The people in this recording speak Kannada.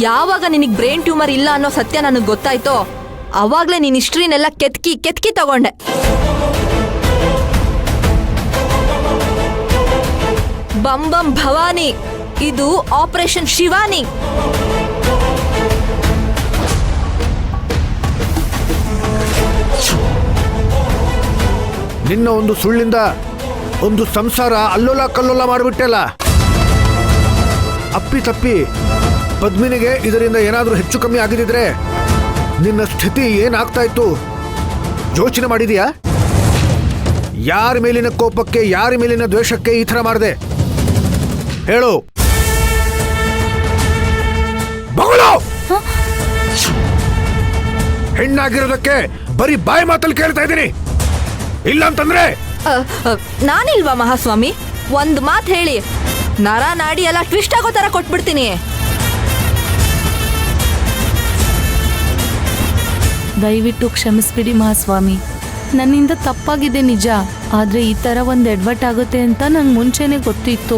ಯಾವಾಗ ನಿನಗೆ ಬ್ರೈನ್ ಟ್ಯೂಮರ್ ಇಲ್ಲ ಅನ್ನೋ ಸತ್ಯ ನನಗೆ ಗೊತ್ತಾಯ್ತೋ ಅವಾಗ್ಲೇ ನೀನ್ ಹಿಸ್ಟ್ರಿನೆಲ್ಲ ಕೆತ್ಕಿ ತಗೊಂಡೆ. ಬಂಬಂ ಭವಾನಿ, ಇದು ಆಪರೇಷನ್ ಶಿವಾನಿ. ನಿನ್ನ ಒಂದು ಸುಳ್ಳಿಂದ ಒಂದು ಸಂಸಾರ ಅಲ್ಲೋಲ ಕಲ್ಲೋಲ ಮಾಡಿಬಿಟ್ಟೆಲ್ಲ. ಅಪ್ಪಿ ತಪ್ಪಿ ಪದ್ಮಿನಿಗೆ ಇದರಿಂದ ಏನಾದರೂ ಹೆಚ್ಚು ಕಮ್ಮಿ ಆಗಿದ್ರೆ ನಿನ್ನ ಸ್ಥಿತಿ ಏನಾಗ್ತಾ ಇತ್ತು ಯೋಚನೆ ಮಾಡಿದೀಯಾ? ಯಾರ ಮೇಲಿನ ಕೋಪಕ್ಕೆ, ಯಾರ ಮೇಲಿನ ದ್ವೇಷಕ್ಕೆ ಈ ಥರ ಮಾಡಿದೆ ಹೇಳು? ಬಗಳು ಹೆಣ್ಣಾಗಿರೋದಕ್ಕೆ ಬರೀ ಬಾಯಿ ಮಾತಲ್ಲಿ ಕೇಳ್ತಾ ಇದ್ದೀನಿ. ಇಲ್ಲ ಅಂತಂದ್ರೆ ನಾನಿಲ್ವಾ ಮಹಾಸ್ವಾಮಿ? ಒಂದ್ ಮಾತು ಹೇಳಿ ನರ ನಾಡಿ ಎಲ್ಲ ಟ್ವಿಸ್ಟ್ ಆಗೋ ತರ ಕೊಟ್ಬಿಡ್ತೀನಿ. ದಯವಿಟ್ಟು ಕ್ಷಮಿಸ್ಬಿಡಿ ಮಹಾಸ್ವಾಮಿ, ನನ್ನಿಂದ ತಪ್ಪಾಗಿದೆ ನಿಜ. ಆದ್ರೆ ಈ ತರ ಒಂದು ಎಡ್ವರ್ಟ್ ಆಗುತ್ತೆ ಅಂತ ನಂಗೆ ಮುಂಚೆನೆ ಗೊತ್ತಿತ್ತು.